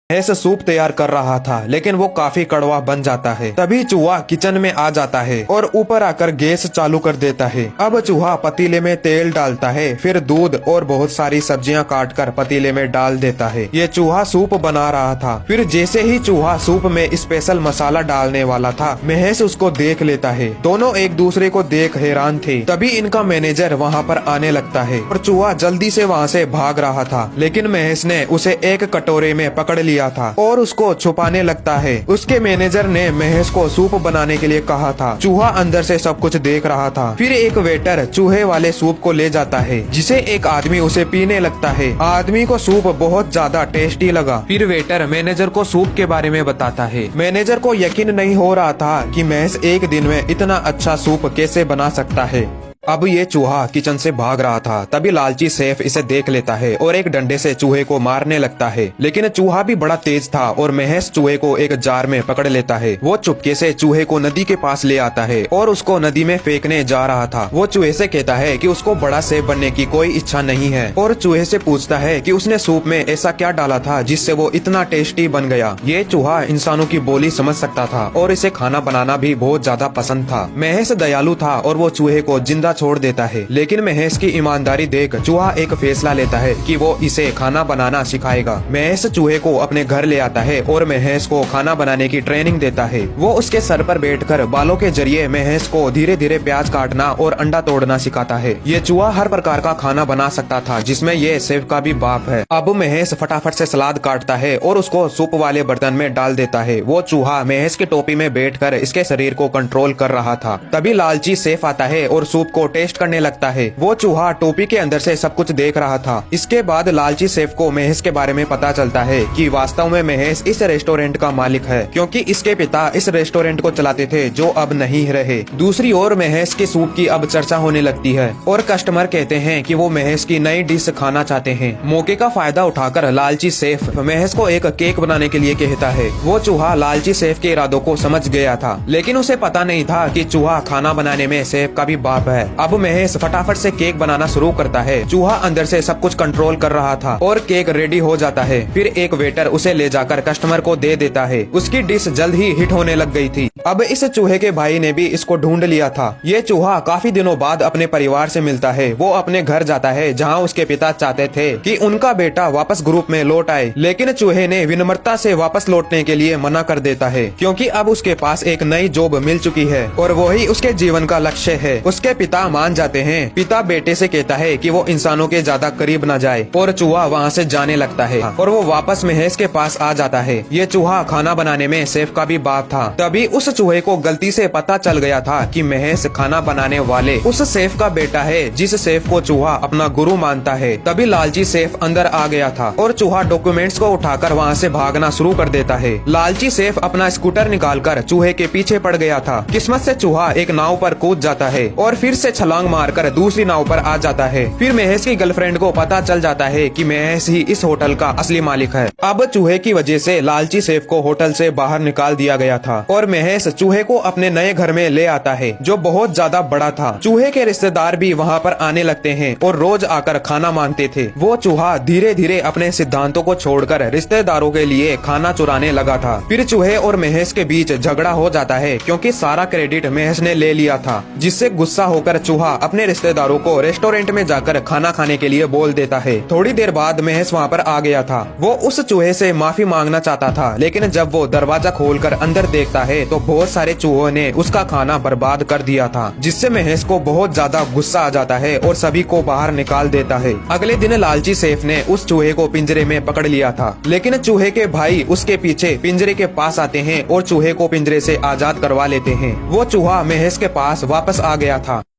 Mahesh soup तैयार कर रहा था, लेकिन वो काफी कड़वा बन जाता है। तभी चूहा किचन में आ जाता है और ऊपर आकर गैस चालू कर देता है। अब चूहा पतीले में तेल डालता है, फिर दूध और बहुत सारी सब्जियां काटकर पतीले में डाल देता है। ये चूहा सूप बना रहा था। फिर जैसे ही चूहा सूप में स्पेशल मसाला डालने वाला था, महेश उसको देख लेता है। दोनों एक दूसरे को देख हैरान थे। तभी इनका मैनेजर वहाँ पर आने लगता है और चूहा जल्दी से वहाँ से भाग रहा था, लेकिन महेश ने उसे एक कटोरे में पकड़ लिया था और उसको छुपाने लगता है। उसके मैनेजर ने महेश को सूप बनाने के लिए कहा था। चूहा अंदर से सब कुछ देख रहा था। फिर एक वेटर चूहे वाले सूप को ले जाता है, जिसे एक आदमी उसे पीने लगता है। आदमी को सूप बहुत ज्यादा टेस्टी लगा। फिर वेटर मैनेजर को सूप के बारे में बताता है। मैनेजर को यकीन नहीं हो रहा था कि महेश एक दिन में इतना अच्छा सूप कैसे बना सकता है। अब ये चूहा किचन से भाग रहा था। तभी लालची शेफ इसे देख लेता है और एक डंडे से चूहे को मारने लगता है, लेकिन चूहा भी बड़ा तेज था और महेश चूहे को एक जार में पकड़ लेता है। वो चुपके से चूहे को नदी के पास ले आता है और उसको नदी में फेंकने जा रहा था। वो चूहे से कहता है कि उसको बड़ा शेफ बनने की कोई इच्छा नहीं है और चूहे से पूछता है कि उसने सूप में ऐसा क्या डाला था जिससे वो इतना टेस्टी बन गया। ये चूहा इंसानों की बोली समझ सकता था और इसे खाना बनाना भी बहुत ज्यादा पसंद था। महेश दयालु था और वो चूहे को जिंदा छोड़ देता है, लेकिन महेश की ईमानदारी देख चूहा एक फैसला लेता है कि वो इसे खाना बनाना सिखाएगा। महेश चूहे को अपने घर ले आता है और महेश को खाना बनाने की ट्रेनिंग देता है। वो उसके सर पर बैठकर बालों के जरिए महेश को धीरे धीरे प्याज काटना और अंडा तोड़ना सिखाता है। ये चूहा हर प्रकार का खाना बना सकता था, जिसमें ये शेफ का भी बाप है। अब महेश फटाफट से सलाद काटता है और उसको सूप वाले बर्तन में डाल देता है। वो चूहा महेश की टोपी में बैठकर इसके शरीर को कंट्रोल कर रहा था। तभी लालची शेफ आता है और सूप को टेस्ट करने लगता है। वो चूहा टोपी के अंदर से सब कुछ देख रहा था। इसके बाद लालची शेफ को महेश के बारे में पता चलता है कि वास्तव में महेश इस रेस्टोरेंट का मालिक है, क्योंकि इसके पिता इस रेस्टोरेंट को चलाते थे, जो अब नहीं रहे। दूसरी ओर महेश के सूप की अब चर्चा होने लगती है और कस्टमर कहते हैं कि वो महेश की नई डिश खाना चाहते हैं। मौके का फायदा उठाकर लालची शेफ महेश को एक केक बनाने के लिए कहता है। वो चूहा लालची शेफ के इरादों को समझ गया था, लेकिन उसे पता नहीं था कि चूहा खाना बनाने में शेफ का भी बाप है। अब महेश फटाफट से केक बनाना शुरू करता है। चूहा अंदर से सब कुछ कंट्रोल कर रहा था और केक रेडी हो जाता है। फिर एक वेटर उसे ले जाकर कस्टमर को दे देता है। उसकी डिश जल्द ही हिट होने लग गई थी। अब इस चूहे के भाई ने भी इसको ढूंढ लिया था। ये चूहा काफी दिनों बाद अपने परिवार से मिलता है। वो अपने घर जाता है, जहाँ उसके पिता चाहते थे कि उनका बेटा वापस ग्रुप में लौट आए, लेकिन चूहे ने विनम्रता से वापस लौटने के लिए मना कर देता है, क्योंकि अब उसके पास एक नई जॉब मिल चुकी है और वही उसके जीवन का लक्ष्य है। उसके पिता मान जाते हैं। पिता बेटे से कहता है कि वो इंसानों के ज्यादा करीब न जाए और चूहा वहाँ से जाने लगता है और वो वापस महेश के पास आ जाता है। ये चूहा खाना बनाने में शेफ का भी बाप था। तभी उस चूहे को गलती से पता चल गया था कि महेश खाना बनाने वाले उस शेफ का बेटा है, जिस शेफ को चूहा अपना गुरु मानता है। तभी लालची शेफ अंदर आ गया था और चूहा डॉक्यूमेंट्स को उठाकर वहाँ से भागना शुरू कर देता है। लालची शेफ अपना स्कूटर निकालकर चूहे के पीछे पड़ गया था। किस्मत से चूहा एक नाव पर कूद जाता है और फिर से छलांग मारकर दूसरी नाव पर आ जाता है। फिर महेश की गर्लफ्रेंड को पता चल जाता है कि महेश ही इस होटल का असली मालिक है। अब चूहे की वजह से लालची शेफ को होटल से बाहर निकाल दिया गया था और महेश चूहे को अपने नए घर में ले आता है, जो बहुत ज्यादा बड़ा था। चूहे के रिश्तेदार भी वहाँ पर आने लगते हैं और रोज आकर खाना मांगते थे। वो चूहा धीरे धीरे अपने सिद्धांतों को छोड़कर रिश्तेदारों के लिए खाना चुराने लगा था। फिर चूहे और महेश के बीच झगड़ा हो जाता है, क्योंकि सारा क्रेडिट महेश ने ले लिया था, जिससे गुस्सा होकर चूहा अपने रिश्तेदारों को रेस्टोरेंट में जाकर खाना खाने के लिए बोल देता है। थोड़ी देर बाद महेश वहाँ पर आ गया था। वो उस चूहे से माफी मांगना चाहता था, लेकिन जब वो दरवाजा खोलकर अंदर देखता है तो बहुत सारे चूहों ने उसका खाना बर्बाद कर दिया था, जिससे महेश को बहुत ज्यादा गुस्सा आ जाता है और सभी को बाहर निकाल देता है। अगले दिन लालची शेफ ने उस चूहे को पिंजरे में पकड़ लिया था, लेकिन चूहे के भाई उसके पीछे पिंजरे के पास आते हैं और चूहे को पिंजरे से आजाद करवा लेते हैं। वो चूहा महेश के पास वापस आ गया था।